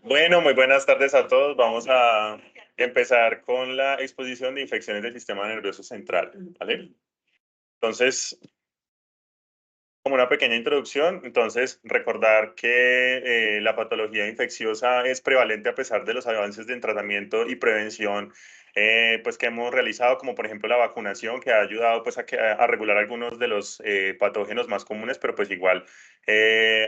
Bueno, muy buenas tardes a todos. Vamos a empezar con la exposición de infecciones del sistema nervioso central, ¿vale? Entonces, como una pequeña introducción, entonces recordar que la patología infecciosa es prevalente a pesar de los avances en tratamiento y prevención pues que hemos realizado, como por ejemplo la vacunación, que ha ayudado pues a regular algunos de los patógenos más comunes, pero pues igual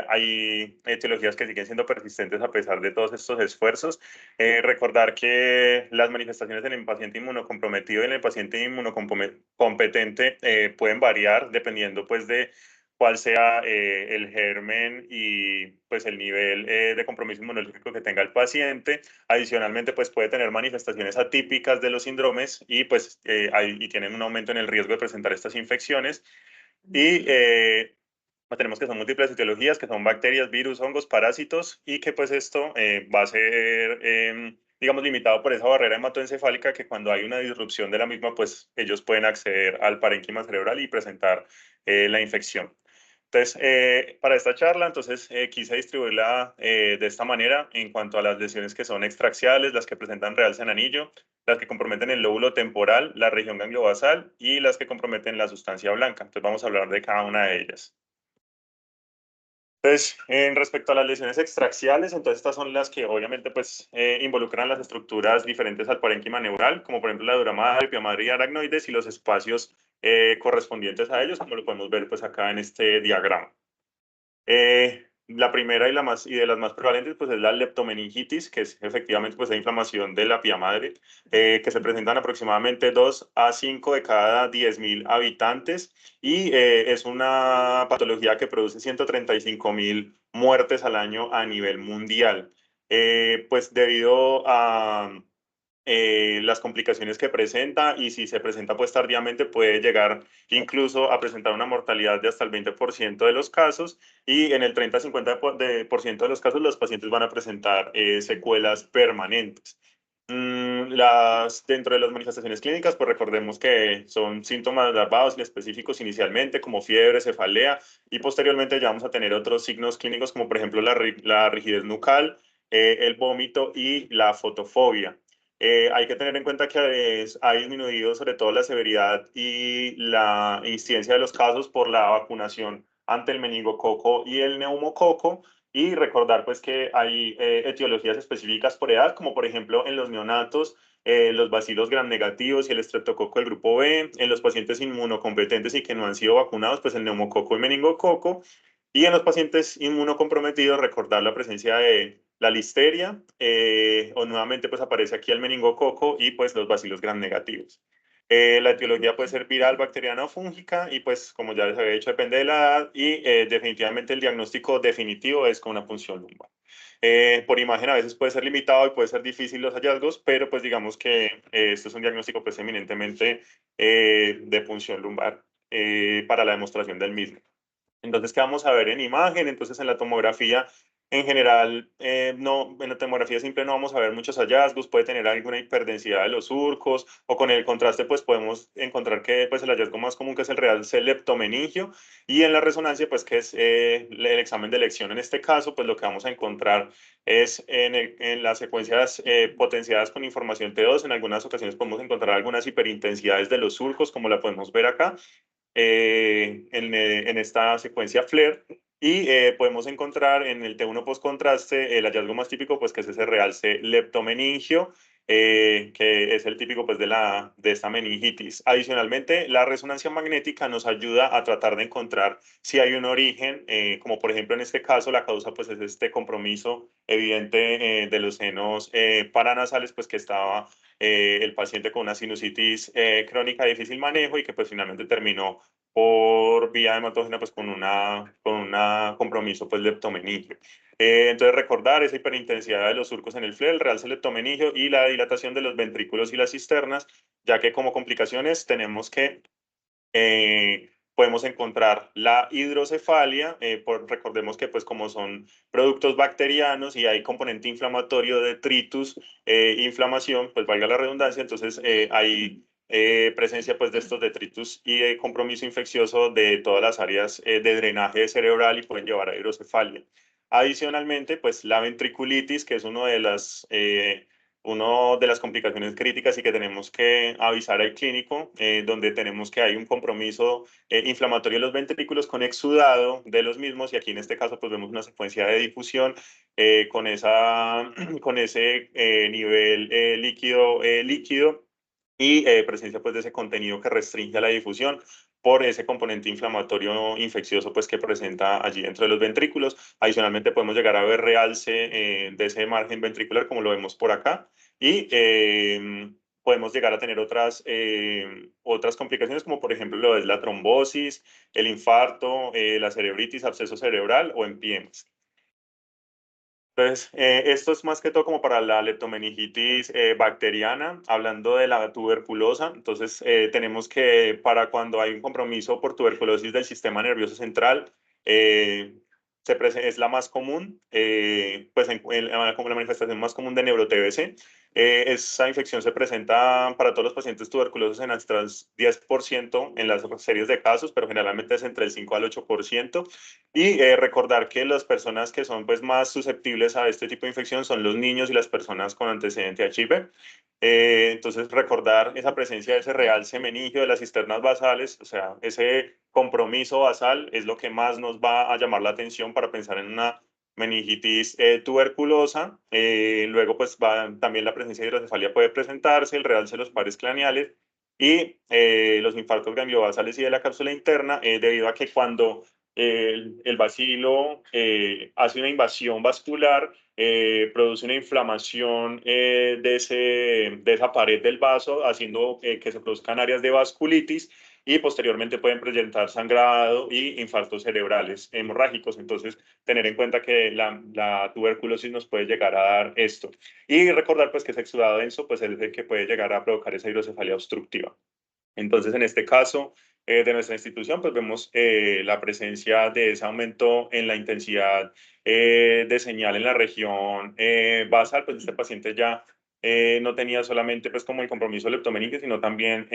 hay etiologías que siguen siendo persistentes a pesar de todos estos esfuerzos. Recordar que las manifestaciones en el paciente inmunocomprometido y en el paciente inmunocompetente pueden variar dependiendo pues de cuál sea el germen y pues el nivel de compromiso inmunológico que tenga el paciente. Adicionalmente, pues puede tener manifestaciones atípicas de los síndromes y pues y tienen un aumento en el riesgo de presentar estas infecciones. Y tenemos que son múltiples etiologías, que son bacterias, virus, hongos, parásitos, y que pues esto va a ser, digamos, limitado por esa barrera hematoencefálica que cuando hay una disrupción de la misma, pues ellos pueden acceder al parénquima cerebral y presentar la infección. Entonces, para esta charla, entonces quise distribuirla de esta manera en cuanto a las lesiones que son extraxiales, las que presentan realce en anillo, las que comprometen el lóbulo temporal, la región gangliobasal y las que comprometen la sustancia blanca. Entonces, vamos a hablar de cada una de ellas. Entonces, en respecto a las lesiones extraxiales, entonces estas son las que obviamente pues involucran las estructuras diferentes al parénquima neural, como por ejemplo la dura madre, pia madre y aracnoides y los espacios correspondientes a ellos, como lo podemos ver pues acá en este diagrama. La primera y, y de las más prevalentes pues es la leptomeningitis, que es efectivamente pues la inflamación de la pía madre, que se presentan aproximadamente 2 a 5 de cada 10.000 habitantes y es una patología que produce 135.000 muertes al año a nivel mundial. Pues debido a las complicaciones que presenta y si se presenta pues tardíamente puede llegar incluso a presentar una mortalidad de hasta el 20% de los casos y en el 30-50% de los casos los pacientes van a presentar secuelas permanentes. Dentro de las manifestaciones clínicas, pues recordemos que son síntomas larvados y específicos inicialmente, como fiebre, cefalea, y posteriormente ya vamos a tener otros signos clínicos, como por ejemplo la rigidez nucal, el vómito y la fotofobia. Hay que tener en cuenta que ha disminuido sobre todo la severidad y la incidencia de los casos por la vacunación ante el meningococo y el neumococo, y recordar pues que hay etiologías específicas por edad, como por ejemplo en los neonatos, los bacilos gram negativos y el estreptococo del grupo B, en los pacientes inmunocompetentes y que no han sido vacunados, pues el neumococo y el meningococo, y en los pacientes inmunocomprometidos recordar la presencia de la listeria, o nuevamente pues aparece aquí el meningococo y pues los bacilos gram negativos. La etiología puede ser viral, bacteriana o fúngica y pues como ya les había dicho depende de la edad y definitivamente el diagnóstico definitivo es con una punción lumbar. Por imagen a veces puede ser limitado y puede ser difícil los hallazgos, pero pues digamos que esto es un diagnóstico pues eminentemente de punción lumbar para la demostración del mismo. Entonces, ¿qué vamos a ver en imagen? Entonces, en la tomografía, en general, no, en la tomografía simple no vamos a ver muchos hallazgos, puede tener alguna hiperdensidad de los surcos, o con el contraste, pues podemos encontrar que pues, el hallazgo más común que es el realce leptomeningio, y en la resonancia, pues que es el examen de elección en este caso, pues lo que vamos a encontrar es en las secuencias potenciadas con información T2, en algunas ocasiones podemos encontrar algunas hiperintensidades de los surcos, como la podemos ver acá, en esta secuencia FLAIR y podemos encontrar en el T1 post-contraste el hallazgo más típico, pues que es ese realce leptomeningio, que es el típico pues de esta meningitis. Adicionalmente, la resonancia magnética nos ayuda a tratar de encontrar si hay un origen, como por ejemplo en este caso la causa pues es este compromiso evidente de los senos paranasales, pues que estaba el paciente con una sinusitis crónica de difícil manejo y que pues finalmente terminó por vía hematógena pues con una compromiso pues leptomeningio. Entonces recordar esa hiperintensidad de los surcos en el FLE, el realce leptomeningio y la dilatación de los ventrículos y las cisternas, ya que como complicaciones tenemos que podemos encontrar la hidrocefalia, recordemos que pues como son productos bacterianos y hay componente inflamatorio, detritus, inflamación, pues valga la redundancia, entonces hay presencia pues de estos detritus y compromiso infeccioso de todas las áreas de drenaje cerebral y pueden llevar a hidrocefalia. Adicionalmente, pues la ventriculitis, que es uno de las complicaciones críticas y que tenemos que avisar al clínico, donde tenemos que hay un compromiso inflamatorio de los ventrículos con exudado de los mismos, y aquí en este caso pues vemos una secuencia de difusión con, con ese nivel líquido y presencia pues de ese contenido que restringe a la difusión por ese componente inflamatorio infeccioso pues que presenta allí dentro de los ventrículos. Adicionalmente podemos llegar a ver realce de ese margen ventricular como lo vemos por acá y podemos llegar a tener otras complicaciones como por ejemplo lo es la trombosis, el infarto, la cerebritis, absceso cerebral o empiemas. Entonces, esto es más que todo como para la leptomeningitis bacteriana, hablando de la tuberculosa. Entonces, tenemos que para cuando hay un compromiso por tuberculosis del sistema nervioso central, eh, es la más común, pues como la manifestación más común de neuro-TBC. Esa infección se presenta para todos los pacientes tuberculosos en hasta el 10% en las series de casos, pero generalmente es entre el 5 al 8%. Y recordar que las personas que son pues, más susceptibles a este tipo de infección son los niños y las personas con antecedente HIV. Entonces, recordar esa presencia de ese realce meningio de las cisternas basales, o sea, ese compromiso basal es lo que más nos va a llamar la atención para pensar en una meningitis tuberculosa. Luego, pues también la presencia de hidrocefalia puede presentarse, el realce de los pares craneales y los infartos gangliobasales y de la cápsula interna, debido a que cuando el bacilo hace una invasión vascular, produce una inflamación de esa pared del vaso, haciendo que se produzcan áreas de vasculitis y posteriormente pueden presentar sangrado y infartos cerebrales hemorrágicos. Entonces, tener en cuenta que la tuberculosis nos puede llegar a dar esto. Y recordar pues que ese exudado denso pues es el que puede llegar a provocar esa hidrocefalia obstructiva. Entonces, en este caso de nuestra institución, pues vemos la presencia de ese aumento en la intensidad de señal en la región basal. Pues este paciente ya no tenía solamente pues como el compromiso leptomeninge, sino también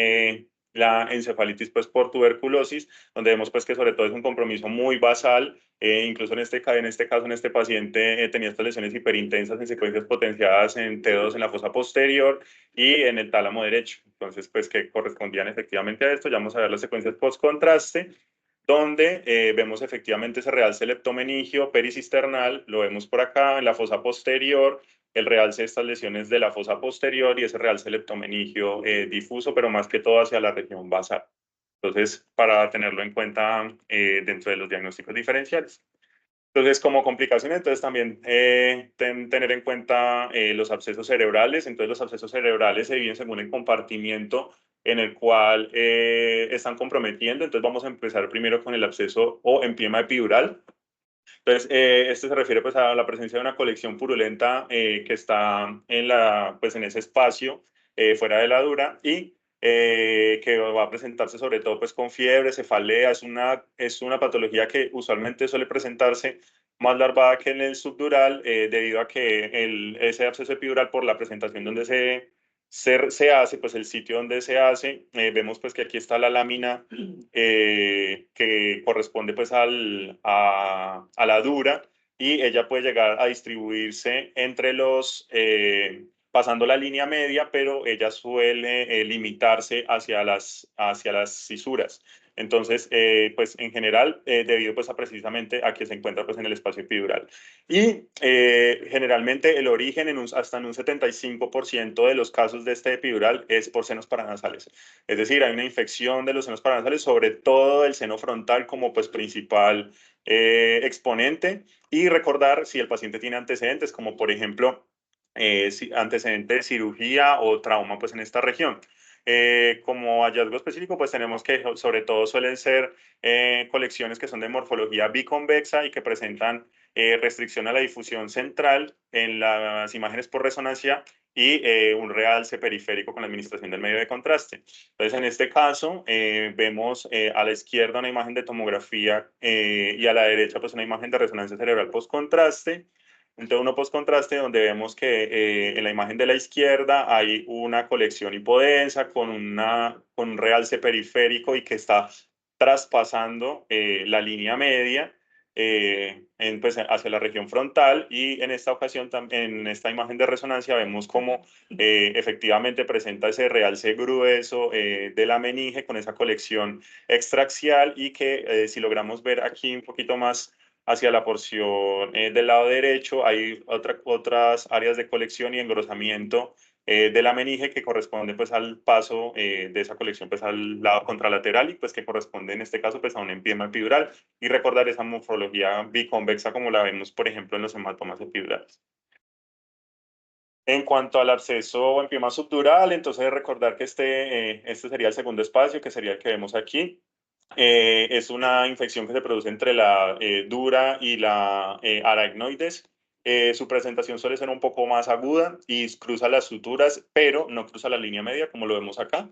la encefalitis pues por tuberculosis, donde vemos pues que sobre todo es un compromiso muy basal. Incluso en este caso, en este paciente tenía estas lesiones hiperintensas en secuencias potenciadas en T2 en la fosa posterior y en el tálamo derecho. Entonces, pues que correspondían efectivamente a esto. Ya vamos a ver las secuencias post-contraste, donde vemos efectivamente ese realce leptomeningio pericisternal, lo vemos por acá en la fosa posterior, el realce de estas lesiones de la fosa posterior y ese realce leptomeningio difuso, pero más que todo hacia la región basal. Entonces, para tenerlo en cuenta dentro de los diagnósticos diferenciales. Entonces, como complicaciones, entonces también tener en cuenta los abscesos cerebrales. Entonces, los abscesos cerebrales se dividen según el compartimiento en el cual están comprometiendo. Entonces, vamos a empezar primero con el absceso o empiema epidural. Entonces, este se refiere pues a la presencia de una colección purulenta que está pues, en ese espacio fuera de la dura y que va a presentarse sobre todo pues con fiebre, cefalea. Es una patología que usualmente suele presentarse más larvada que en el subdural debido a que ese absceso epidural por la presentación donde se hace, pues el sitio donde se hace, vemos pues que aquí está la lámina que corresponde pues a la dura y ella puede llegar a distribuirse entre pasando la línea media, pero ella suele limitarse hacia las cisuras. Entonces, pues en general, debido pues a precisamente a que se encuentra pues en el espacio epidural. Y generalmente el origen hasta en un 75% de los casos de este epidural es por senos paranasales. Es decir, hay una infección de los senos paranasales, sobre todo el seno frontal como pues principal exponente. Y recordar si el paciente tiene antecedentes, como por ejemplo antecedente de cirugía o trauma pues en esta región. Como hallazgo específico, pues tenemos que sobre todo suelen ser colecciones que son de morfología biconvexa y que presentan restricción a la difusión central en las imágenes por resonancia y un realce periférico con la administración del medio de contraste. Entonces, en este caso, vemos a la izquierda una imagen de tomografía y a la derecha pues una imagen de resonancia cerebral post-contraste. Entonces, uno post-contraste donde vemos que en la imagen de la izquierda hay una colección hipodensa con un realce periférico y que está traspasando la línea media. pues, hacia la región frontal, y en esta ocasión, en esta imagen de resonancia, vemos cómo efectivamente presenta ese realce grueso de la meninge con esa colección extraxial, y que si logramos ver aquí un poquito más hacia la porción del lado derecho, hay otras áreas de colección y engrosamiento de la meninge que corresponde pues al paso de esa colección pues al lado contralateral, y pues que corresponde en este caso pues a un empiema epidural, y recordar esa morfología biconvexa como la vemos por ejemplo en los hematomas epidurales. En cuanto al absceso o empiema subdural, entonces recordar que este sería el segundo espacio, que sería el que vemos aquí. Es una infección que se produce entre la dura y la arachnoides. Su presentación suele ser un poco más aguda y cruza las suturas, pero no cruza la línea media, como lo vemos acá.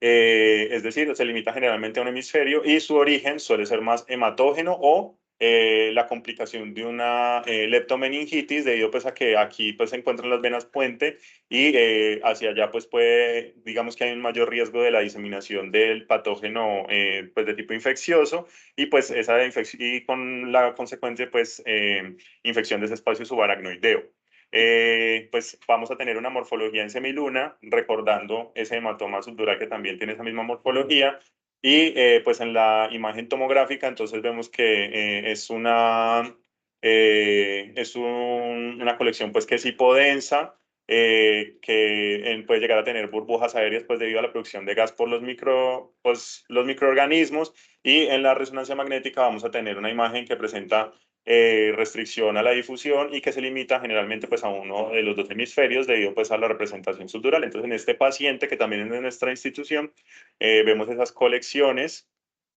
Es decir, se limita generalmente a un hemisferio, y su origen suele ser más hematógeno o la complicación de una leptomeningitis, debido pues a que aquí pues se encuentran las venas puente, y hacia allá pues puede, digamos que hay un mayor riesgo de la diseminación del patógeno pues de tipo infeccioso, y pues esa infección, y con la consecuente pues infección de ese espacio subaracnoideo. Pues vamos a tener una morfología en semiluna, recordando ese hematoma subdural que también tiene esa misma morfología. Y pues en la imagen tomográfica entonces vemos que una colección pues que es hipodensa, que puede llegar a tener burbujas aéreas pues debido a la producción de gas por los microorganismos. Y en la resonancia magnética vamos a tener una imagen que presenta restricción a la difusión, y que se limita generalmente pues a uno de los dos hemisferios debido pues a la representación subdural. Entonces en este paciente, que también es de nuestra institución, vemos esas colecciones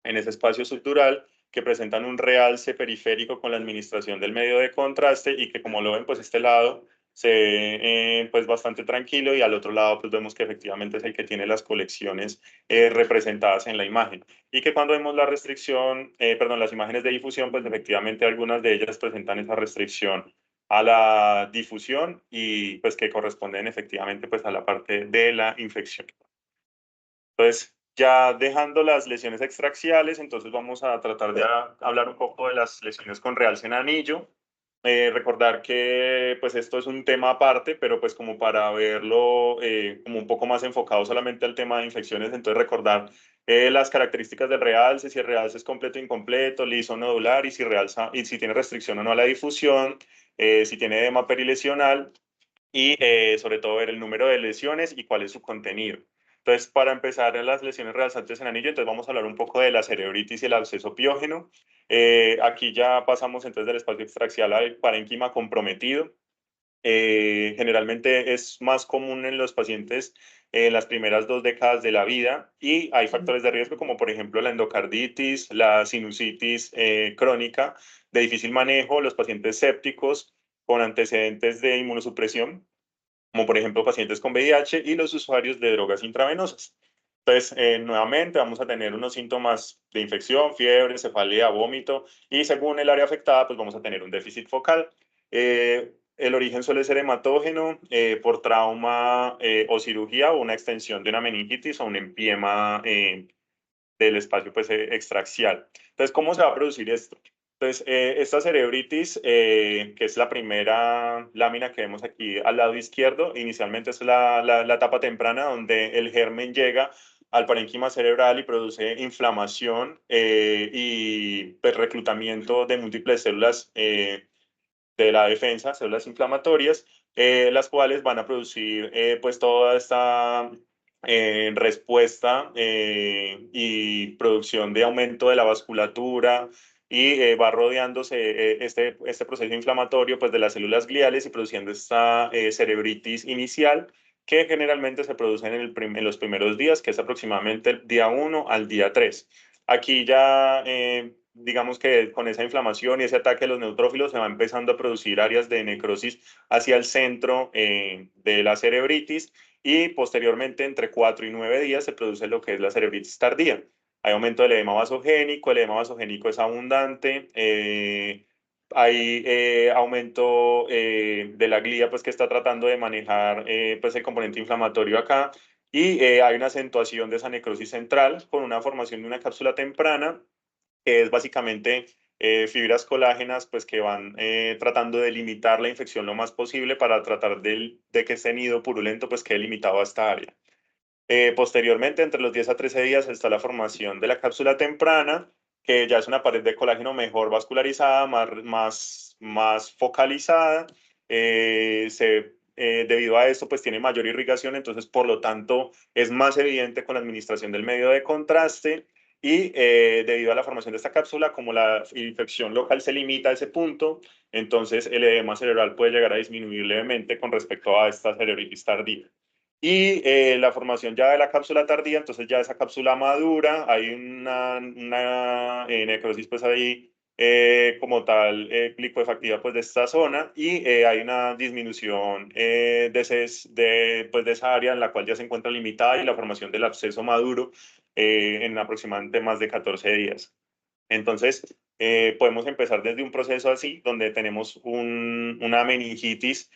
en ese espacio subdural que presentan un realce periférico con la administración del medio de contraste, y que como lo ven pues este lado se ve pues bastante tranquilo, y al otro lado pues vemos que efectivamente es el que tiene las colecciones representadas en la imagen, y que cuando vemos la restricción, perdón, las imágenes de difusión, pues efectivamente algunas de ellas presentan esa restricción a la difusión, y pues que corresponden efectivamente pues a la parte de la infección. Entonces, ya dejando las lesiones extraxiales, entonces vamos a tratar de hablar un poco de las lesiones con realce en anillo. Recordar que pues esto es un tema aparte, pero pues como para verlo como un poco más enfocado solamente al tema de infecciones, entonces recordar las características del realce, si el realce es completo o incompleto, liso o nodular, y si tiene restricción o no a la difusión, si tiene edema perilesional, y sobre todo ver el número de lesiones y cuál es su contenido. Entonces, para empezar en las lesiones realzantes en anillo, entonces vamos a hablar un poco de la cerebritis y el absceso piógeno. Aquí ya pasamos entonces del espacio extraxial al parénquima comprometido. Generalmente es más común en los pacientes en las primeras 2 décadas de la vida, y hay factores de riesgo como por ejemplo la endocarditis, la sinusitis crónica de difícil manejo, los pacientes sépticos con antecedentes de inmunosupresión, como por ejemplo pacientes con VIH, y los usuarios de drogas intravenosas. Entonces, nuevamente vamos a tener unos síntomas de infección, fiebre, cefalea, vómito, y según el área afectada, pues vamos a tener un déficit focal. El origen suele ser hematógeno por trauma o cirugía, o una extensión de una meningitis o un empiema del espacio pues, extraxial. Entonces, ¿cómo se va a producir esto? Entonces, esta cerebritis, que es la primera lámina que vemos aquí al lado izquierdo, inicialmente es la etapa temprana donde el germen llega al parénquima cerebral y produce inflamación y pues, reclutamiento de múltiples células de la defensa, células inflamatorias, las cuales van a producir pues toda esta respuesta y producción de aumento de la vasculatura, y va rodeándose este proceso inflamatorio pues de las células gliales, y produciendo esta cerebritis inicial, que generalmente se produce en los primeros días, que es aproximadamente el día 1 al día 3. Aquí ya digamos que con esa inflamación y ese ataque de los neutrófilos se va empezando a producir áreas de necrosis hacia el centro de la cerebritis, y posteriormente entre 4 y 9 días se produce lo que es la cerebritis tardía. Hay aumento del edema vasogénico, el edema vasogénico es abundante, hay aumento de la glía pues que está tratando de manejar pues el componente inflamatorio acá, y hay una acentuación de esa necrosis central con una formación de una cápsula temprana, que es básicamente fibras colágenas pues que van tratando de limitar la infección lo más posible para tratar de que ese nido purulento pues quede limitado a esta área. Posteriormente, entre los 10 a 13 días, está la formación de la cápsula temprana, que ya es una pared de colágeno mejor vascularizada, más focalizada. Debido a esto, pues tiene mayor irrigación, entonces, por lo tanto, es más evidente con la administración del medio de contraste. Y debido a la formación de esta cápsula, como la infección local se limita a ese punto, entonces el edema cerebral puede llegar a disminuir levemente con respecto a esta cerebritis tardía. Y la formación ya de la cápsula tardía, entonces ya esa cápsula madura, hay una necrosis pues ahí como tal licuefactiva pues de esta zona y hay una disminución pues, de esa área en la cual ya se encuentra limitada y la formación del absceso maduro en aproximadamente más de 14 días. Entonces, podemos empezar desde un proceso así, donde tenemos una meningitis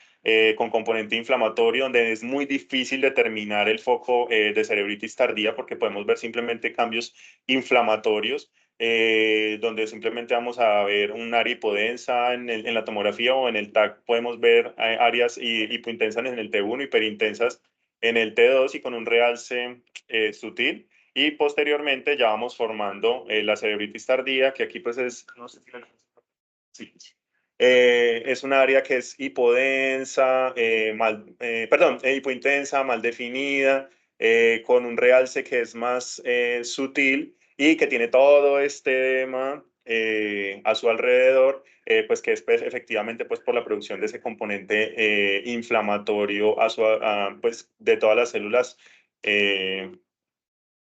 con componente inflamatorio, donde es muy difícil determinar el foco de cerebritis tardía, porque podemos ver simplemente cambios inflamatorios, donde simplemente vamos a ver un área hipodensa en la tomografía o en el TAC, podemos ver áreas hipointensas en el T1, hiperintensas en el T2 y con un realce sutil. Y posteriormente ya vamos formando la cerebritis tardía, que aquí pues es, no sé si sí. Es un área que es hipodensa, hipointensa, mal definida, con un realce que es más sutil y que tiene todo este edema a su alrededor, pues que es pues, efectivamente pues por la producción de ese componente inflamatorio pues de todas las células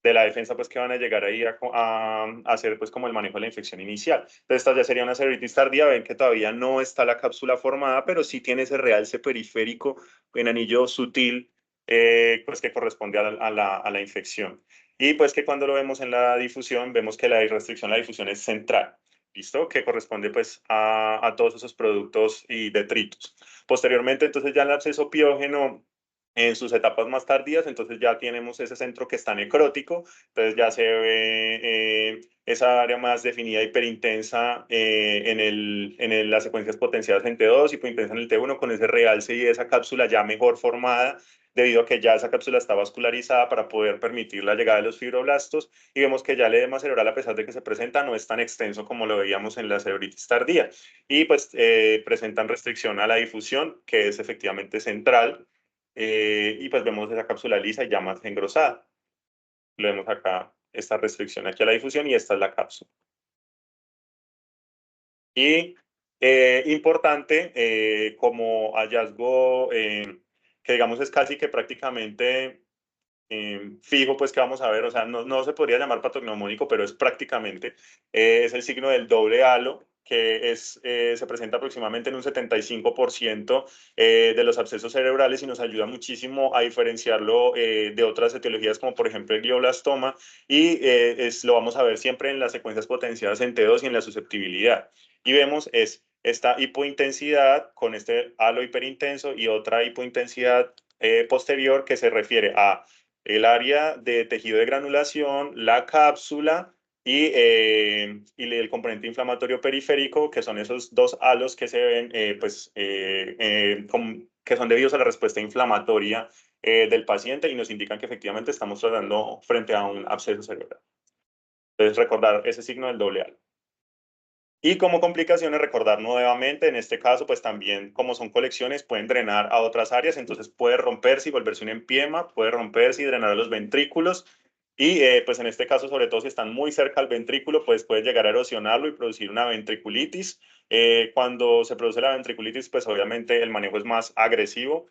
de la defensa, pues que van a llegar ahí a hacer pues como el manejo de la infección inicial. Entonces esta ya sería una cerebritis tardía, ven que todavía no está la cápsula formada, pero sí tiene ese realce periférico en anillo sutil, pues que corresponde a la infección. Y pues que cuando lo vemos en la difusión, vemos que la restricción a la difusión es central. ¿Listo? Que corresponde pues a todos esos productos y detritos. Posteriormente, entonces ya el absceso piógeno en sus etapas más tardías, entonces ya tenemos ese centro que está necrótico, entonces ya se ve esa área más definida hiperintensa las secuencias potenciadas en T2, hiperintensa en el T1 con ese realce y esa cápsula ya mejor formada, debido a que ya esa cápsula está vascularizada para poder permitir la llegada de los fibroblastos y vemos que ya el edema cerebral, a pesar de que se presenta, no es tan extenso como lo veíamos en la cerebritis tardía y pues presentan restricción a la difusión, que es efectivamente central, y pues vemos esa cápsula lisa ya más engrosada. Lo vemos acá, esta restricción aquí a la difusión y esta es la cápsula. Y importante, como hallazgo que digamos es casi que prácticamente fijo, pues que vamos a ver, o sea, no se podría llamar patognomónico, pero es prácticamente, es el signo del doble halo, que se presenta aproximadamente en un 75% de los abscesos cerebrales y nos ayuda muchísimo a diferenciarlo de otras etiologías como por ejemplo el glioblastoma y lo vamos a ver siempre en las secuencias potenciadas en T2 y en la susceptibilidad. Y vemos esta hipointensidad con este halo hiperintenso y otra hipointensidad posterior que se refiere a el área de tejido de granulación, la cápsula y el componente inflamatorio periférico, que son esos dos halos que se ven, que son debidos a la respuesta inflamatoria del paciente y nos indican que efectivamente estamos tratando frente a un absceso cerebral. Entonces, recordar ese signo del doble halo. Y como complicaciones, recordar nuevamente, en este caso, pues también como son colecciones, pueden drenar a otras áreas, entonces puede romperse y volverse un empiema, puede romperse y drenar a los ventrículos, y pues en este caso, sobre todo si están muy cerca al ventrículo, pues puede llegar a erosionarlo y producir una ventriculitis. Cuando se produce la ventriculitis, pues obviamente el manejo es más agresivo.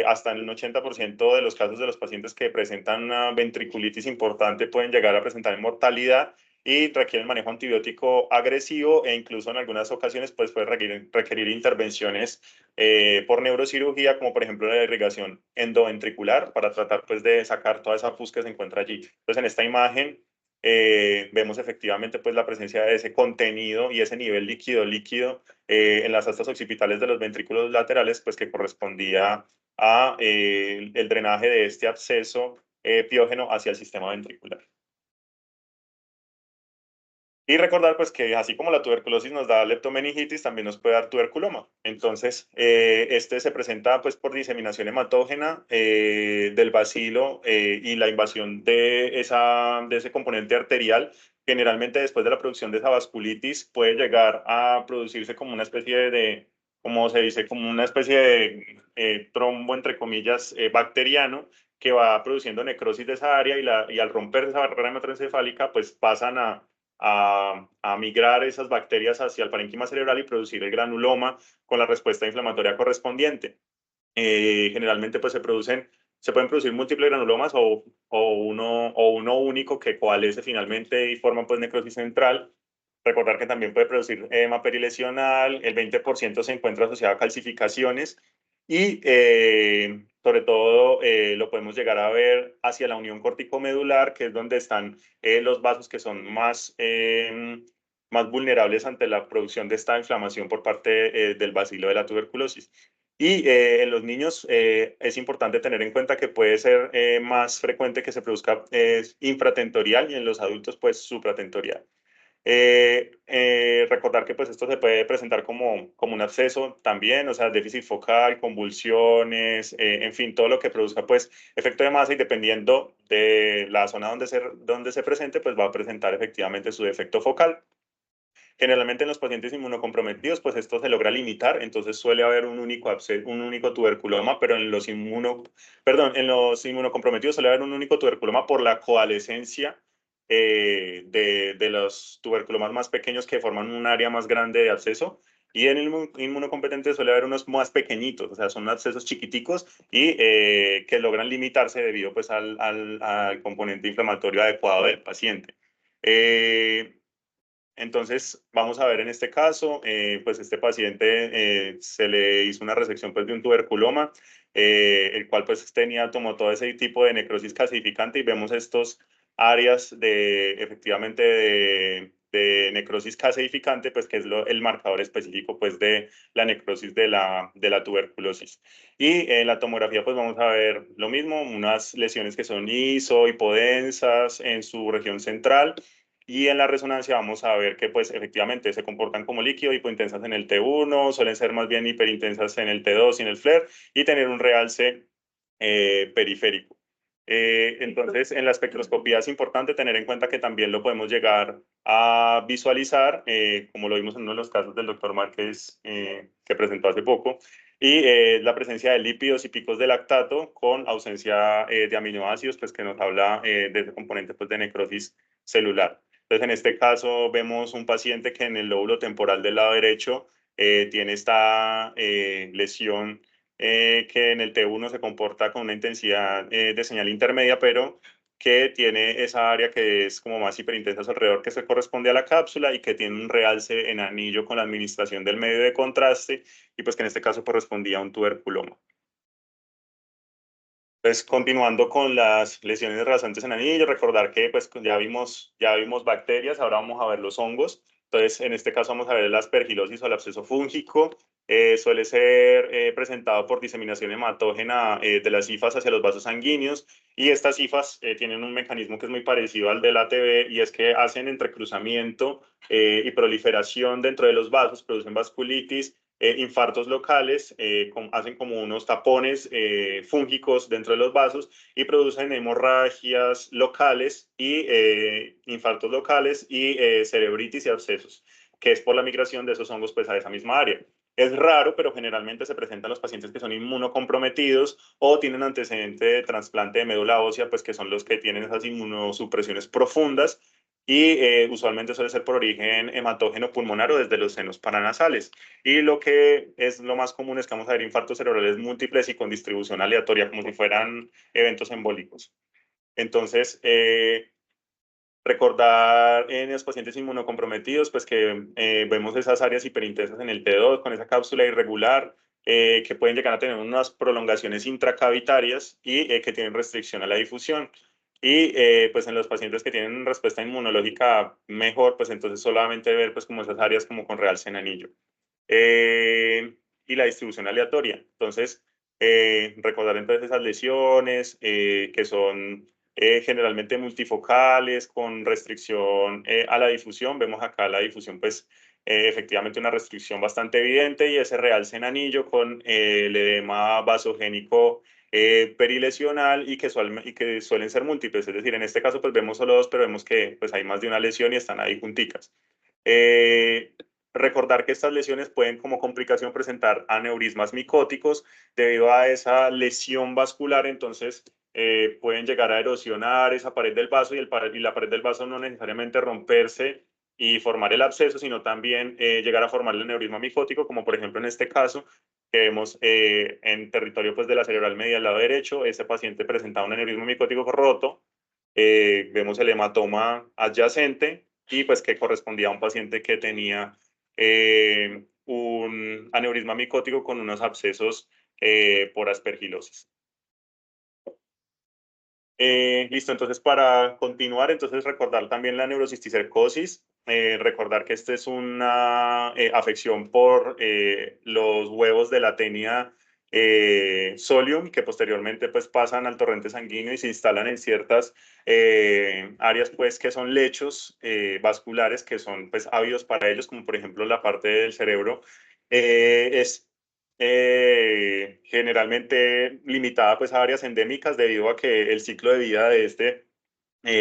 Hasta en el 80% de los casos de los pacientes que presentan una ventriculitis importante pueden llegar a presentar mortalidad y requieren manejo antibiótico agresivo e incluso en algunas ocasiones pues, puede requerir intervenciones por neurocirugía, como por ejemplo la irrigación endoventricular, para tratar pues, de sacar toda esa pus que se encuentra allí. Entonces, en esta imagen vemos efectivamente pues, la presencia de ese contenido y ese nivel líquido en las astas occipitales de los ventrículos laterales, pues que correspondía a el drenaje de este absceso piógeno hacia el sistema ventricular. Y recordar pues que así como la tuberculosis nos da leptomeningitis, también nos puede dar tuberculoma. Entonces, este se presenta pues por diseminación hematógena del bacilo y la invasión de ese componente arterial. Generalmente después de la producción de esa vasculitis puede llegar a producirse como una especie de, como se dice, como una especie de trombo, entre comillas, bacteriano que va produciendo necrosis de esa área y al romper esa barrera hematoencefálica pues pasan a migrar esas bacterias hacia el parénquima cerebral y producir el granuloma con la respuesta inflamatoria correspondiente. Generalmente pues se pueden producir múltiples granulomas o uno único que coalesce finalmente y forma pues necrosis central. Recordar que también puede producir edema perilesional, el 20% se encuentra asociado a calcificaciones y sobre todo lo podemos llegar a ver hacia la unión corticomedular, que es donde están los vasos que son más vulnerables ante la producción de esta inflamación por parte del bacilo de la tuberculosis. Y en los niños es importante tener en cuenta que puede ser más frecuente que se produzca infratentorial y en los adultos pues supratentorial. Recordar que pues esto se puede presentar como un absceso también, o sea, déficit focal, convulsiones, en fin, todo lo que produzca pues efecto de masa y dependiendo de la zona donde se presente, pues va a presentar efectivamente su defecto focal. Generalmente en los pacientes inmunocomprometidos, pues esto se logra limitar, entonces suele haber un único tuberculoma, pero en los inmunocomprometidos suele haber un único tuberculoma por la coalescencia de los tuberculomas más pequeños que forman un área más grande de absceso. Y en el inmunocompetente suele haber unos más pequeñitos, o sea, son abscesos chiquiticos y que logran limitarse debido pues al componente inflamatorio adecuado del paciente. Entonces, vamos a ver en este caso, pues este paciente se le hizo una resección pues, de un tuberculoma, el cual pues tenía, tomó todo ese tipo de necrosis calcificante y vemos estos áreas efectivamente de necrosis calcificante, pues que es el marcador específico pues de la necrosis de la tuberculosis. Y en la tomografía pues vamos a ver lo mismo, unas lesiones que son hipodensas en su región central, y en la resonancia vamos a ver que pues efectivamente se comportan como líquido, hipointensas en el T1, suelen ser más bien hiperintensas en el T2 y en el FLAIR y tener un realce periférico. Entonces, en la espectroscopía es importante tener en cuenta que también lo podemos llegar a visualizar, como lo vimos en uno de los casos del doctor Márquez que presentó hace poco, y la presencia de lípidos y picos de lactato con ausencia de aminoácidos, pues que nos habla de ese componente pues, de necrosis celular. Entonces, en este caso vemos un paciente que en el lóbulo temporal del lado derecho tiene esta lesión que en el T1 se comporta con una intensidad de señal intermedia, pero que tiene esa área que es como más hiperintensa a su alrededor, que se corresponde a la cápsula y que tiene un realce en anillo con la administración del medio de contraste y pues que en este caso correspondía a un tuberculoma. Pues continuando con las lesiones rasantes en anillo, recordar que pues ya vimos bacterias, ahora vamos a ver los hongos. Entonces, en este caso vamos a ver la aspergilosis o el absceso fúngico. Suele ser presentado por diseminación hematógena de las hifas hacia los vasos sanguíneos y estas hifas tienen un mecanismo que es muy parecido al del ATV y es que hacen entrecruzamiento y proliferación dentro de los vasos, producen vasculitis, infartos locales, hacen como unos tapones fúngicos dentro de los vasos y producen hemorragias locales y infartos locales y cerebritis y abscesos, que es por la migración de esos hongos pues, a esa misma área. Es raro, pero generalmente se presentan los pacientes que son inmunocomprometidos o tienen antecedente de trasplante de médula ósea, pues que son los que tienen esas inmunosupresiones profundas y usualmente suele ser por origen hematógeno pulmonar o desde los senos paranasales. Y lo que es lo más común es que vamos a ver infartos cerebrales múltiples y con distribución aleatoria, como si fueran eventos embólicos. Entonces, recordar en los pacientes inmunocomprometidos, pues que vemos esas áreas hiperintensas en el T2 con esa cápsula irregular, que pueden llegar a tener unas prolongaciones intracavitarias y que tienen restricción a la difusión. Y pues en los pacientes que tienen respuesta inmunológica mejor, pues entonces solamente ver pues como esas áreas como con realce en anillo y la distribución aleatoria. Entonces, recordar entonces esas lesiones que son generalmente multifocales, con restricción a la difusión. Vemos acá la difusión, pues efectivamente una restricción bastante evidente y ese realce en anillo con el edema vasogénico perilesional y que suelen ser múltiples. Es decir, en este caso pues vemos solo dos, pero vemos que pues hay más de una lesión y están ahí junticas. Recordar que estas lesiones pueden como complicación presentar aneurismas micóticos debido a esa lesión vascular, entonces pueden llegar a erosionar esa pared del vaso y la pared del vaso no necesariamente romperse y formar el absceso, sino también llegar a formar el aneurisma micótico, como por ejemplo en este caso que vemos en territorio pues, de la cerebral media al lado derecho. Este paciente presentaba un aneurisma micótico roto, vemos el hematoma adyacente y pues que correspondía a un paciente que tenía un aneurisma micótico con unos abscesos por aspergilosis. Listo, entonces para continuar, entonces recordar también la neurocisticercosis, recordar que esta es una afección por los huevos de la tenia solium, que posteriormente pues pasan al torrente sanguíneo y se instalan en ciertas áreas pues que son lechos vasculares que son pues ávidos para ellos, como por ejemplo la parte del cerebro es generalmente limitada pues a áreas endémicas debido a que el ciclo de vida de este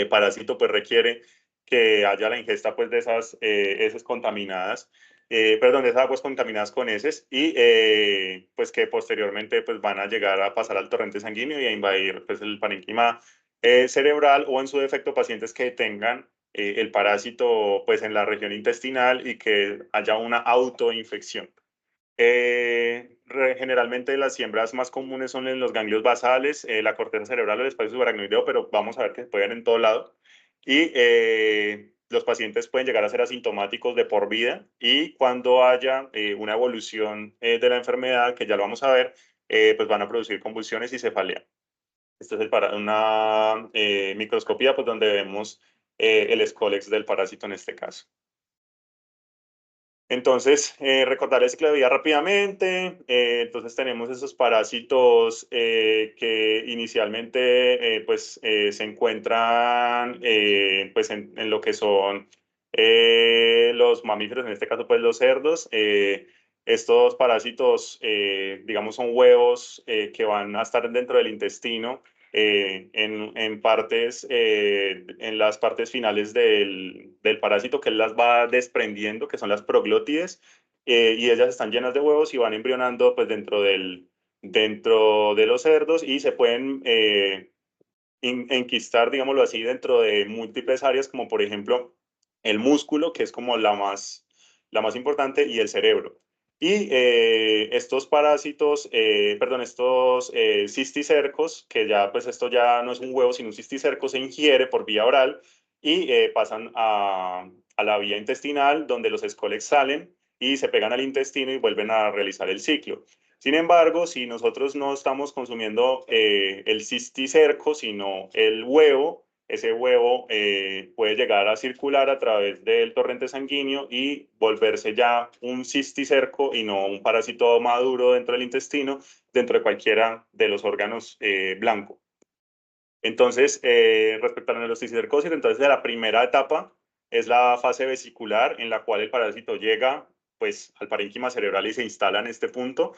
parásito pues requiere que haya la ingesta pues de esas heces contaminadas, perdón, de esas aguas contaminadas con heces y pues que posteriormente pues van a llegar a pasar al torrente sanguíneo y a invadir pues el parénquima cerebral o en su defecto pacientes que tengan el parásito pues en la región intestinal y que haya una autoinfección. Generalmente las siembras más comunes son en los ganglios basales, la corteza cerebral o el espacio subaracnoideo, pero vamos a ver que se pueden en todo lado. Y los pacientes pueden llegar a ser asintomáticos de por vida y cuando haya una evolución de la enfermedad, que ya lo vamos a ver, pues van a producir convulsiones y cefalea. Esta es una microscopía pues, donde vemos el escólex del parásito en este caso. Entonces, recordar el ciclo de vida rápidamente. Entonces, tenemos esos parásitos que inicialmente pues, se encuentran pues, en lo que son los mamíferos, en este caso, pues los cerdos. Estos parásitos, digamos, son huevos que van a estar dentro del intestino en partes, en las partes finales del parásito que él las va desprendiendo, que son las proglótides, y ellas están llenas de huevos y van embrionando pues dentro de los cerdos y se pueden enquistar, digámoslo así, dentro de múltiples áreas, como por ejemplo el músculo, que es como la más importante, y el cerebro. Y estos parásitos, perdón, estos cisticercos, que ya pues esto ya no es un huevo, sino un cisticerco, se ingiere por vía oral y pasan a la vía intestinal, donde los escólex salen y se pegan al intestino y vuelven a realizar el ciclo. Sin embargo, si nosotros no estamos consumiendo el cisticerco, sino el huevo, ese huevo puede llegar a circular a través del torrente sanguíneo y volverse ya un cisticerco y no un parásito maduro dentro del intestino, dentro de cualquiera de los órganos blancos. Entonces, respecto a la neurocisticercosis, entonces la primera etapa es la fase vesicular en la cual el parásito llega pues, al parénquima cerebral y se instala en este punto,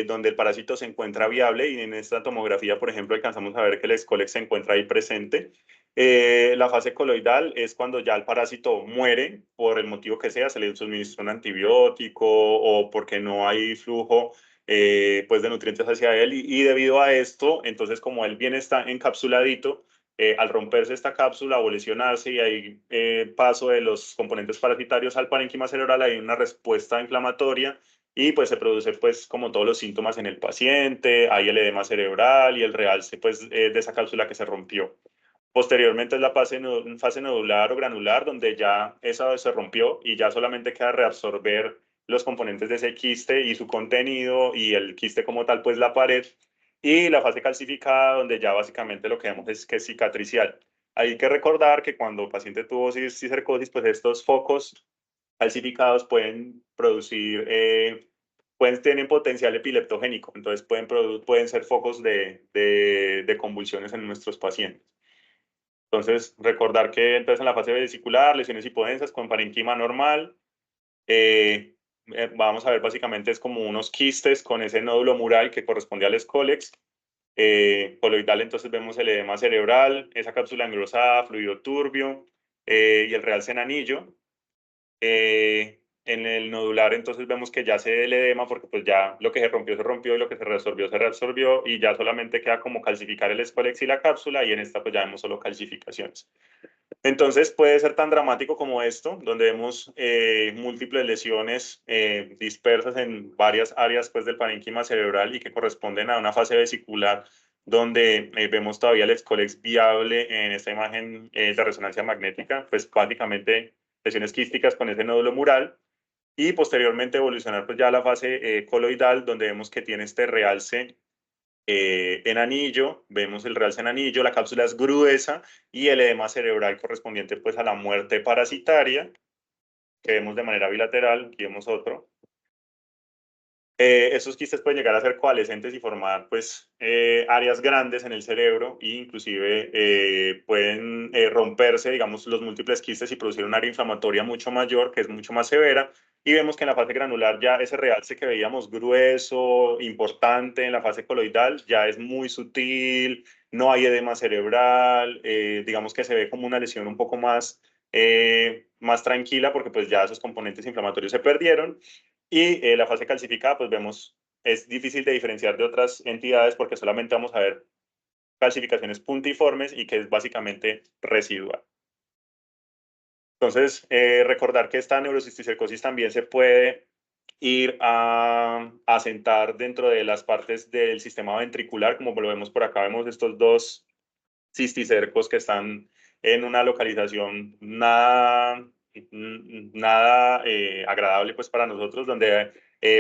donde el parásito se encuentra viable y en esta tomografía, por ejemplo, alcanzamos a ver que el escólex se encuentra ahí presente. La fase coloidal es cuando ya el parásito muere por el motivo que sea, se le suministra un antibiótico o porque no hay flujo pues de nutrientes hacia él y debido a esto, entonces como él bien está encapsuladito, al romperse esta cápsula o lesionarse y hay paso de los componentes parasitarios al parénquima cerebral, hay una respuesta inflamatoria y pues se produce pues como todos los síntomas en el paciente, hay el edema cerebral y el realce pues de esa cápsula que se rompió. Posteriormente es la fase nodular o granular, donde ya esa se rompió y ya solamente queda reabsorber los componentes de ese quiste y su contenido y el quiste como tal, pues la pared. Y la fase calcificada, donde ya básicamente lo que vemos es que es cicatricial. Hay que recordar que cuando el paciente tuvo cisticercosis, pues estos focos calcificados pueden producir, pueden tener potencial epileptogénico, entonces pueden ser focos de convulsiones en nuestros pacientes. Entonces, recordar que entonces en la fase vesicular, lesiones hipodensas con parenquima normal, eh, vamos a ver básicamente es como unos quistes con ese nódulo mural que corresponde al escólex. Coloidal, entonces vemos el edema cerebral, esa cápsula engrosada, fluido turbio y el realce en anillo. En el nodular entonces vemos que ya se ve el edema porque pues ya lo que se rompió y lo que se reabsorbió y ya solamente queda como calcificar el escólex y la cápsula y en esta pues ya vemos solo calcificaciones. Entonces puede ser tan dramático como esto, donde vemos múltiples lesiones dispersas en varias áreas pues, del parénquima cerebral y que corresponden a una fase vesicular donde vemos todavía el escólex viable en esta imagen de resonancia magnética, pues básicamente lesiones quísticas con ese nódulo mural y posteriormente evolucionar pues ya a la fase coloidal donde vemos que tiene este realce en anillo, vemos el realce en anillo, la cápsula es gruesa y el edema cerebral correspondiente pues a la muerte parasitaria, que vemos de manera bilateral, aquí vemos otro. Esos quistes pueden llegar a ser coalescentes y formar pues áreas grandes en el cerebro e inclusive pueden romperse, digamos, los múltiples quistes y producir un área inflamatoria mucho mayor, que es mucho más severa. Y vemos que en la fase granular ya ese realce que veíamos grueso, importante en la fase coloidal, ya es muy sutil, no hay edema cerebral, digamos que se ve como una lesión un poco más tranquila porque pues ya esos componentes inflamatorios se perdieron. Y la fase calcificada, pues vemos, es difícil de diferenciar de otras entidades porque solamente vamos a ver calcificaciones puntiformes y que es básicamente residual. Entonces, recordar que esta neurocisticercosis también se puede ir a asentar dentro de las partes del sistema ventricular, como lo vemos por acá, vemos estos dos cisticercos que están en una localización nada agradable pues para nosotros, donde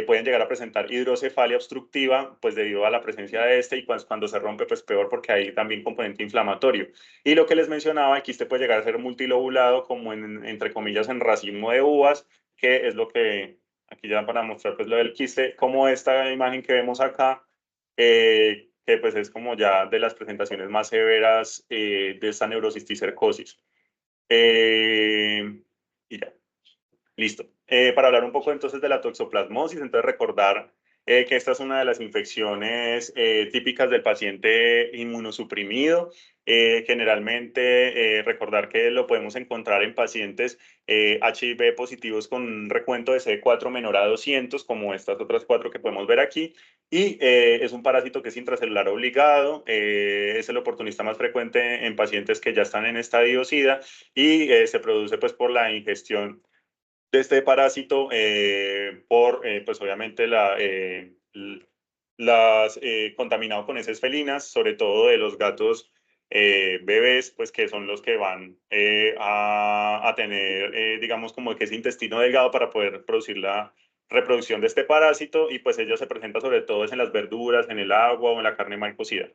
pueden llegar a presentar hidrocefalia obstructiva, pues debido a la presencia de este, y cuando se rompe, pues peor porque hay también componente inflamatorio. Y lo que les mencionaba, aquí este puede llegar a ser multilobulado, como entre comillas en racimo de uvas, que es lo que, aquí ya para mostrar pues lo del quiste, como esta imagen que vemos acá, que pues es como ya de las presentaciones más severas de esta neurocisticercosis. Y ya. Listo. Para hablar un poco entonces de la toxoplasmosis, entonces recordar que esta es una de las infecciones típicas del paciente inmunosuprimido. Generalmente recordar que lo podemos encontrar en pacientes HIV positivos con un recuento de CD4 menor a 200, como estas otras cuatro que podemos ver aquí. Y es un parásito que es intracelular obligado, es el oportunista más frecuente en pacientes que ya están en estadio SIDA y se produce pues por la ingestión de este parásito por, pues obviamente, las contaminado con heces felinas, sobre todo de los gatos bebés, pues que son los que van a tener, digamos, como que ese intestino delgado para poder producir la reproducción de este parásito y pues ella se presenta sobre todo es en las verduras, en el agua o en la carne mal cocida.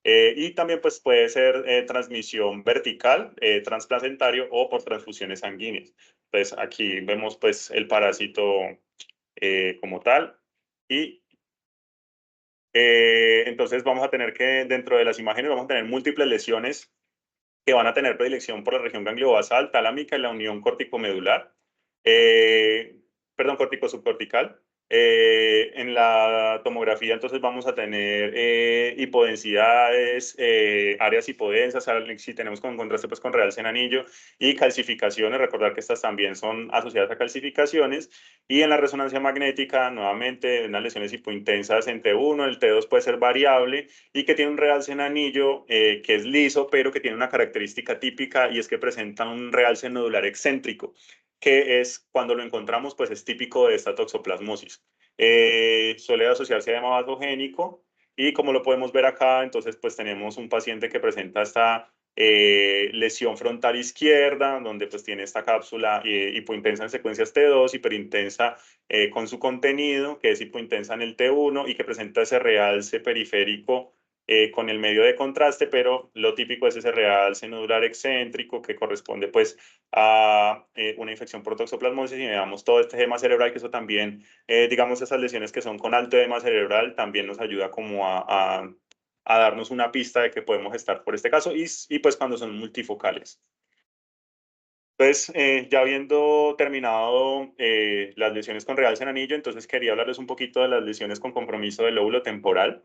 Y también pues puede ser transmisión vertical, transplacentario o por transfusiones sanguíneas. Pues aquí vemos pues el parásito como tal y entonces vamos a tener que dentro de las imágenes vamos a tener múltiples lesiones que van a tener predilección por la región gangliobasal, talámica y la unión corticomedular, eh, perdón, cortico-subcortical. En la tomografía entonces vamos a tener hipodensidades, áreas hipodensas, si tenemos con contraste pues con realce en anillo y calcificaciones, recordar que estas también son asociadas a calcificaciones. Y en la resonancia magnética, nuevamente, unas lesiones hipointensas en T1, el T2 puede ser variable y que tiene un realce en anillo que es liso, pero que tiene una característica típica y es que presenta un realce nodular excéntrico, que es cuando lo encontramos, pues es típico de esta toxoplasmosis. Suele asociarse a edema vasogénico y como lo podemos ver acá, entonces pues tenemos un paciente que presenta esta lesión frontal izquierda, donde pues tiene esta cápsula hipointensa en secuencias T2, hiperintensa con su contenido, que es hipointensa en el T1 y que presenta ese realce periférico con el medio de contraste, pero lo típico es ese realce nodular excéntrico que corresponde pues a una infección por toxoplasmosis y veamos todo este edema cerebral, que eso también, digamos, esas lesiones que son con alto edema cerebral también nos ayuda como a a darnos una pista de que podemos estar por este caso y pues cuando son multifocales. Entonces, ya habiendo terminado las lesiones con realce en anillo, entonces quería hablarles un poquito de las lesiones con compromiso del lóbulo temporal.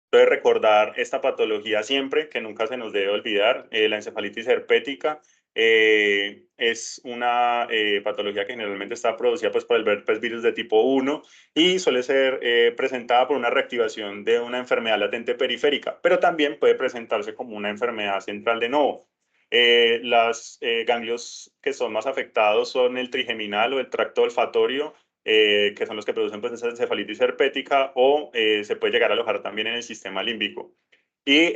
Entonces, recordar esta patología siempre, que nunca se nos debe olvidar. La encefalitis herpética es una patología que generalmente está producida pues, por el herpes virus de tipo 1 y suele ser presentada por una reactivación de una enfermedad latente periférica, pero también puede presentarse como una enfermedad central de novo. Los ganglios que son más afectados son el trigeminal o el tracto olfatorio, que son los que producen pues, esa encefalitis herpética, o se puede llegar a alojar también en el sistema límbico. Y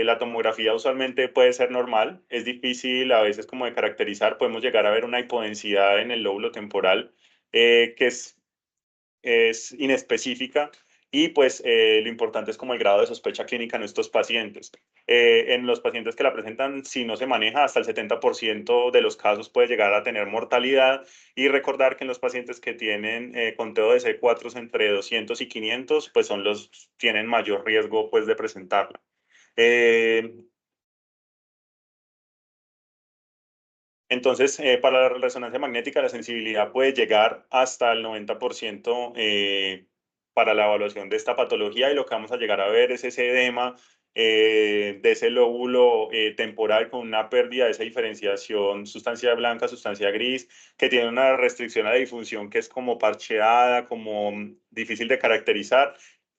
la tomografía usualmente puede ser normal, es difícil a veces como de caracterizar, podemos llegar a ver una hipodensidad en el lóbulo temporal que es inespecífica y pues lo importante es como el grado de sospecha clínica en estos pacientes. En los pacientes que la presentan, si no se maneja, hasta el 70% de los casos puede llegar a tener mortalidad y recordar que en los pacientes que tienen conteo de C4 entre 200 y 500, pues son los tienen mayor riesgo pues de presentarla. Eh, Entonces, para la resonancia magnética, la sensibilidad puede llegar hasta el 90% para la evaluación de esta patología y lo que vamos a llegar a ver es ese edema de ese lóbulo temporal con una pérdida de esa diferenciación sustancia blanca, sustancia gris, que tiene una restricción a la difusión que es como parcheada, como difícil de caracterizar,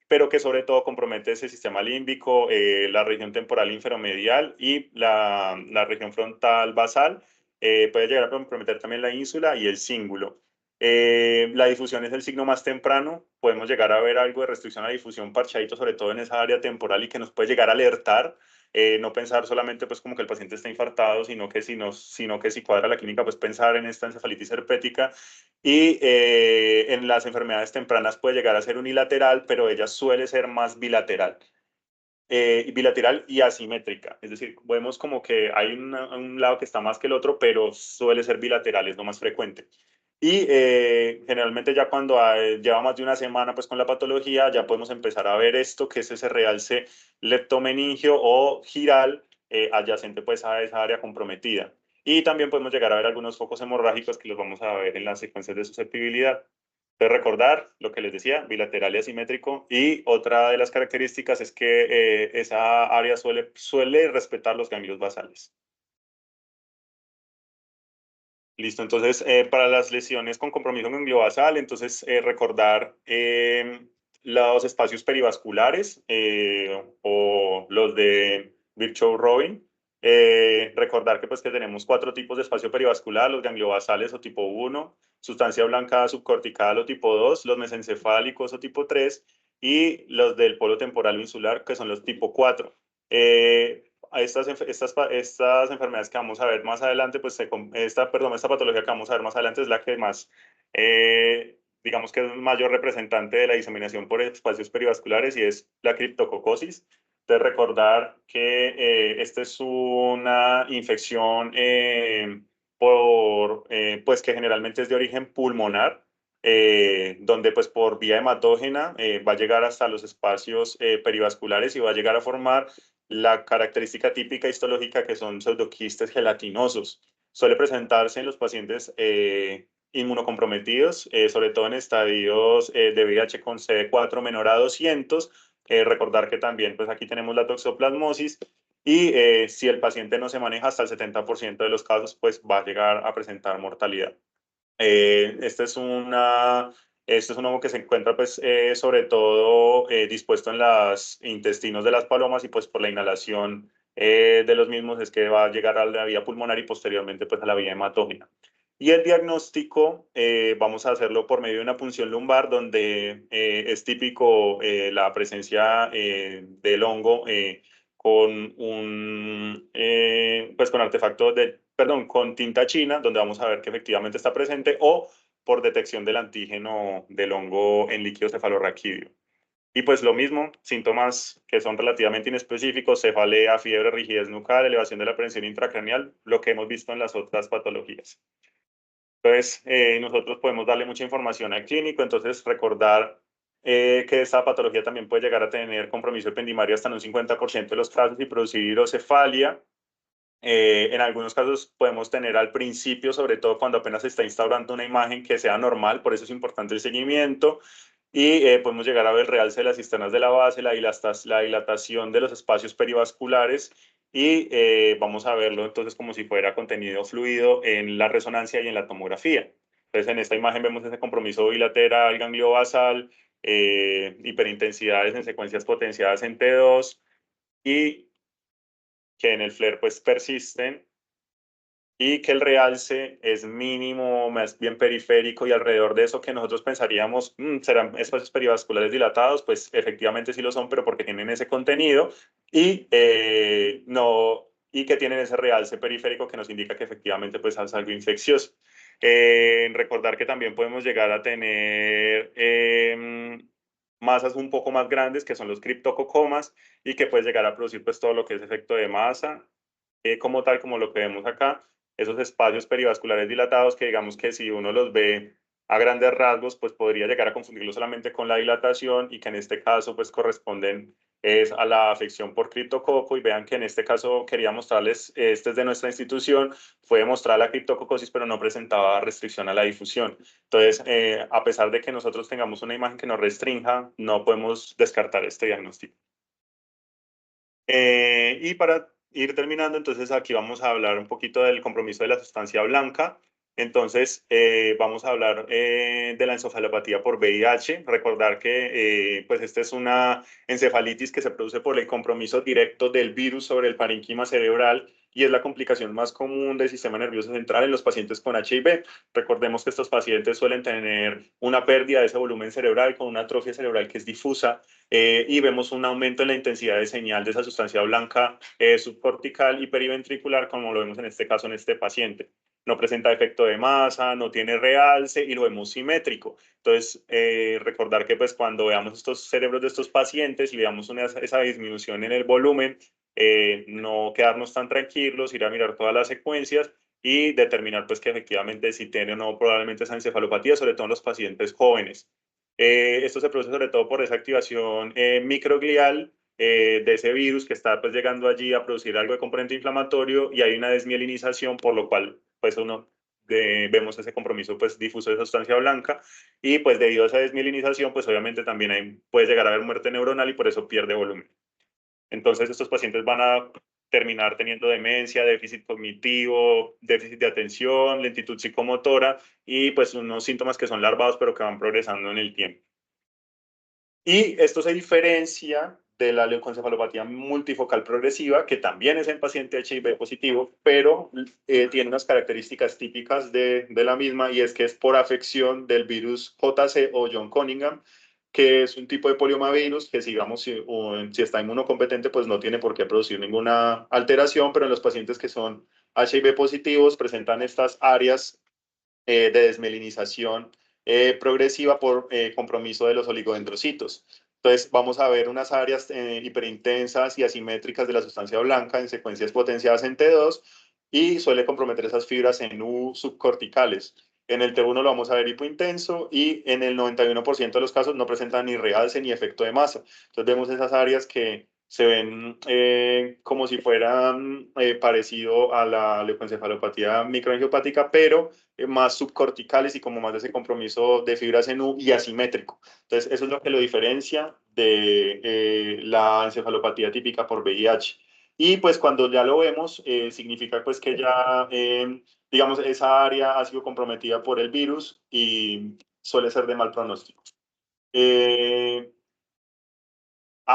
pero que sobre todo compromete ese sistema límbico, la región temporal inferomedial y la región frontal basal. Puede llegar a comprometer también la ínsula y el cíngulo. La difusión es el signo más temprano. Podemos llegar a ver algo de restricción a la difusión parchadito, sobre todo en esa área temporal y que nos puede llegar a alertar. No pensar solamente pues como que el paciente está infartado, sino que si cuadra la clínica, pues pensar en esta encefalitis herpética. Y en las enfermedades tempranas puede llegar a ser unilateral, pero ella suele ser más bilateral. Bilateral y asimétrica. Es decir, vemos como que hay un lado que está más que el otro, pero suele ser bilateral, es lo más frecuente. Y generalmente ya cuando lleva más de una semana pues con la patología, ya podemos empezar a ver esto, que es ese realce leptomeningio o giral adyacente pues a esa área comprometida. Y también podemos llegar a ver algunos focos hemorrágicos que los vamos a ver en las secuencias de susceptibilidad. De recordar lo que les decía, bilateral y asimétrico. Y otra de las características es que esa área suele respetar los ganglios basales. Listo, entonces para las lesiones con compromiso gangliobasal, entonces recordar los espacios perivasculares o los de Virchow-Robin. Recordar que, pues, que tenemos cuatro tipos de espacio perivascular, los gangliobasales o tipo 1, sustancia blanca subcortical o tipo 2, los mesencefálicos o tipo 3 y los del polo temporal o insular que son los tipo 4. A estas enfermedades que vamos a ver más adelante, pues esta patología que vamos a ver más adelante es la que más, digamos que es el mayor representante de la diseminación por espacios perivasculares y es la criptococosis. Entonces, recordar que esta es una infección pues que generalmente es de origen pulmonar, donde pues por vía hematógena va a llegar hasta los espacios perivasculares y va a llegar a formar la característica típica histológica que son pseudoquistes gelatinosos. Suele presentarse en los pacientes inmunocomprometidos, sobre todo en estadios de VIH con CD4 menor a 200. Recordar que también pues aquí tenemos la toxoplasmosis y si el paciente no se maneja hasta el 70% de los casos, pues va a llegar a presentar mortalidad. Esta es este es un hongo que se encuentra pues sobre todo dispuesto en los intestinos de las palomas y pues por la inhalación de los mismos es que va a llegar a la vía pulmonar y posteriormente pues a la vía hematógena. Y el diagnóstico vamos a hacerlo por medio de una punción lumbar donde es típico la presencia del hongo con pues con artefacto perdón, con tinta china, donde vamos a ver que efectivamente está presente, o por detección del antígeno del hongo en líquido cefalorraquídeo. Y pues lo mismo, síntomas que son relativamente inespecíficos, cefalea, fiebre, rigidez nucal, elevación de la presión intracraneal, lo que hemos visto en las otras patologías. Entonces, nosotros podemos darle mucha información al clínico, entonces recordar que esta patología también puede llegar a tener compromiso ependimario hasta en un 50% de los casos y producir hidrocefalia. En algunos casos podemos tener al principio, sobre todo cuando apenas se está instaurando una imagen que sea normal, por eso es importante el seguimiento. Y podemos llegar a ver el realce de las cisternas de la base, la dilatación de los espacios perivasculares y vamos a verlo entonces como si fuera contenido fluido en la resonancia y en la tomografía. Entonces en esta imagen vemos ese compromiso bilateral ganglio basal, hiperintensidades en secuencias potenciadas en T2 y que en el FLAIR pues persisten y que el realce es mínimo, más bien periférico y alrededor de eso que nosotros pensaríamos serán espacios perivasculares dilatados, pues efectivamente sí lo son, pero porque tienen ese contenido y no y que tienen ese realce periférico que nos indica que efectivamente pues es algo infeccioso. Recordar que también podemos llegar a tener masas un poco más grandes que son los criptococomas y que puede llegar a producir pues todo lo que es efecto de masa como tal, como lo que vemos acá, esos espacios perivasculares dilatados que digamos que si uno los ve a grandes rasgos, pues podría llegar a confundirlo solamente con la dilatación y que en este caso pues corresponden es a la afección por criptococo y vean que en este caso quería mostrarles, este es de nuestra institución, fue demostrada la criptococosis pero no presentaba restricción a la difusión. Entonces, a pesar de que nosotros tengamos una imagen que nos restrinja, no podemos descartar este diagnóstico. Y para ir terminando, entonces aquí vamos a hablar un poquito del compromiso de la sustancia blanca. Entonces, vamos a hablar de la encefalopatía por VIH. Recordar que pues esta es una encefalitis que se produce por el compromiso directo del virus sobre el parénquima cerebral y es la complicación más común del sistema nervioso central en los pacientes con HIV. Recordemos que estos pacientes suelen tener una pérdida de ese volumen cerebral con una atrofia cerebral que es difusa y vemos un aumento en la intensidad de señal de esa sustancia blanca subcortical y periventricular, como lo vemos en este caso en este paciente. No presenta efecto de masa, no tiene realce y lo vemos simétrico. Entonces, recordar que pues cuando veamos estos cerebros de estos pacientes y veamos esa disminución en el volumen, no quedarnos tan tranquilos, ir a mirar todas las secuencias y determinar pues que efectivamente si tiene o no probablemente esa encefalopatía, sobre todo en los pacientes jóvenes. Esto se produce sobre todo por esa activación microglial de ese virus que está pues llegando allí a producir algo de componente inflamatorio y hay una desmielinización por lo cual pues vemos ese compromiso pues difuso de esa sustancia blanca y pues debido a esa desmielinización pues obviamente también puede llegar a haber muerte neuronal y por eso pierde volumen. Entonces estos pacientes van a terminar teniendo demencia, déficit cognitivo, déficit de atención, lentitud psicomotora y pues unos síntomas que son larvados pero que van progresando en el tiempo. Y esto se diferencia de la leucoencefalopatía multifocal progresiva, que también es en paciente HIV positivo, pero tiene unas características típicas de la misma y es que es por afección del virus JC o John Cunningham, que es un tipo de poliomavirus que digamos, si está inmunocompetente, pues no tiene por qué producir ninguna alteración, pero en los pacientes que son HIV positivos presentan estas áreas de desmelinización progresiva por compromiso de los oligodendrocitos. Entonces, vamos a ver unas áreas hiperintensas y asimétricas de la sustancia blanca en secuencias potenciadas en T2 y suele comprometer esas fibras en U subcorticales. En el T1 lo vamos a ver hipointenso y en el 91% de los casos no presentan ni realce ni efecto de masa. Entonces, vemos esas áreas que se ven como si fueran parecido a la leucoencefalopatía microangiopática, pero más subcorticales y como más de ese compromiso de fibras en U y asimétrico. Entonces, eso es lo que lo diferencia de la encefalopatía típica por VIH. Y pues cuando ya lo vemos, significa pues que ya, digamos, esa área ha sido comprometida por el virus y suele ser de mal pronóstico. Eh,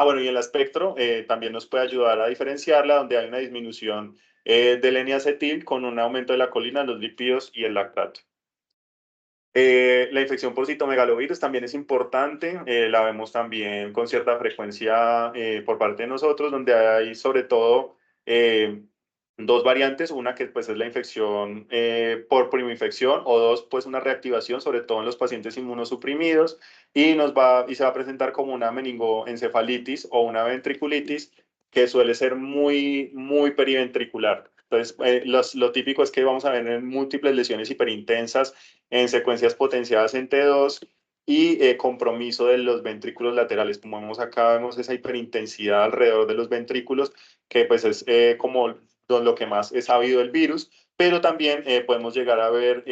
bueno, y el espectro también nos puede ayudar a diferenciarla, donde hay una disminución del N-acetil con un aumento de la colina, los lípidos y el lactato. La infección por citomegalovirus también es importante, la vemos también con cierta frecuencia por parte de nosotros, donde hay sobre todo dos variantes, una que pues es la infección por primoinfección o dos pues una reactivación, sobre todo en los pacientes inmunosuprimidos y se va a presentar como una meningoencefalitis o una ventriculitis que suele ser muy periventricular. Entonces, lo típico es que vamos a ver en múltiples lesiones hiperintensas en secuencias potenciadas en T2 y compromiso de los ventrículos laterales. Como vemos acá, vemos esa hiperintensidad alrededor de los ventrículos, que pues es como lo que más es sabido del virus, pero también podemos llegar a ver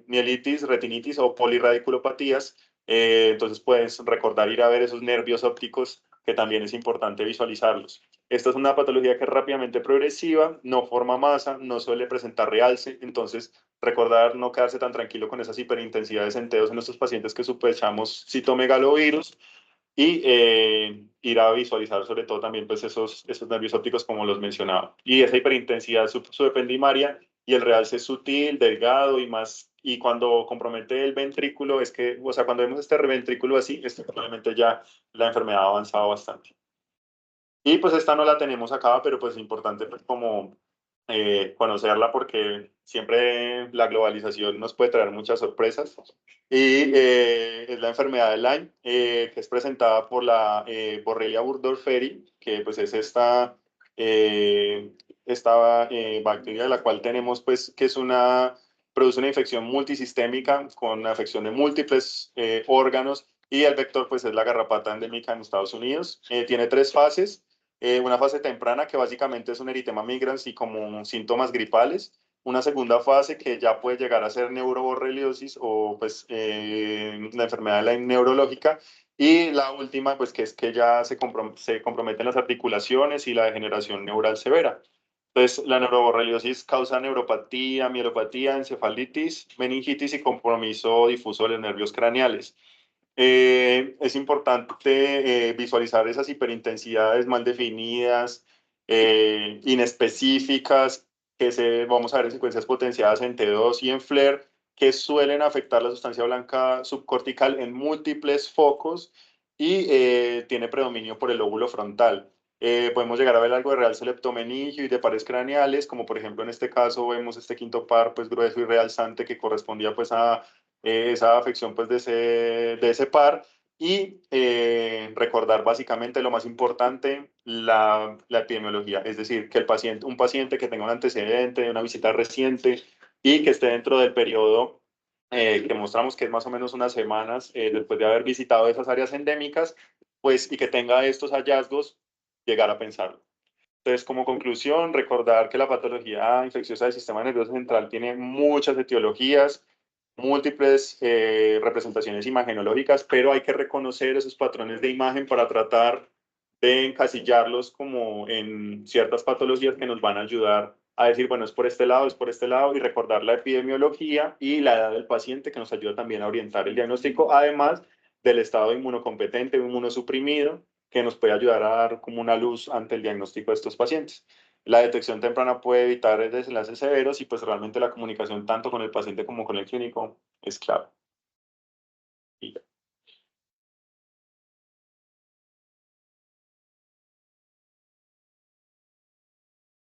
mielitis, retinitis o polirradiculopatías. Entonces puedes recordar ir a ver esos nervios ópticos, que también es importante visualizarlos. Esta es una patología que es rápidamente progresiva, no forma masa, no suele presentar realce, entonces recordar no quedarse tan tranquilo con esas hiperintensidades en TEOs en nuestros pacientes que sospechamos citomegalovirus y ir a visualizar sobre todo también pues esos nervios ópticos como los mencionaba. Y esa hiperintensidad subependimaria y el realce sutil, delgado y más, y cuando compromete el ventrículo es que, o sea, cuando vemos este ventrículo así, probablemente ya la enfermedad ha avanzado bastante. Y pues esta no la tenemos acá, pero pues es importante pues como conocerla porque siempre la globalización nos puede traer muchas sorpresas. Y es la enfermedad de Lyme, que es presentada por la Borrelia burgdorferi, que pues es esta bacteria de la cual tenemos pues que produce una infección multisistémica con afección de múltiples órganos y el vector pues es la garrapata endémica en Estados Unidos. Tiene tres fases. Una fase temprana que básicamente es un eritema migrans y como síntomas gripales. Una segunda fase que ya puede llegar a ser neuroborreliosis o pues la enfermedad de la neurológica. Y la última pues que es que ya se comprometen las articulaciones y la degeneración neural severa. Entonces, la neuroborreliosis causa neuropatía, mielopatía, encefalitis, meningitis y compromiso difuso de los nervios craneales. Es importante visualizar esas hiperintensidades mal definidas, inespecíficas, vamos a ver en secuencias potenciadas en T2 y en FLAIR, que suelen afectar la sustancia blanca subcortical en múltiples focos y tiene predominio por el lóbulo frontal. Podemos llegar a ver algo de realce leptomeningio y de pares craneales, como por ejemplo en este caso vemos este quinto par pues grueso y realzante que correspondía pues a esa afección pues, de ese par y recordar básicamente lo más importante, la epidemiología, es decir, que un paciente que tenga un antecedente de una visita reciente y que esté dentro del periodo que mostramos que es más o menos unas semanas después de haber visitado esas áreas endémicas, pues y que tenga estos hallazgos, llegar a pensarlo. Entonces, como conclusión, recordar que la patología infecciosa del sistema nervioso central tiene muchas etiologías, múltiples representaciones imagenológicas, pero hay que reconocer esos patrones de imagen para tratar de encasillarlos como en ciertas patologías que nos van a ayudar a decir, bueno, es por este lado, y recordar la epidemiología y la edad del paciente que nos ayuda también a orientar el diagnóstico, además del estado inmunocompetente o inmunosuprimido, que nos puede ayudar a dar como una luz ante el diagnóstico de estos pacientes. La detección temprana puede evitar desenlaces severos y pues realmente la comunicación tanto con el paciente como con el clínico es clave. Y ya.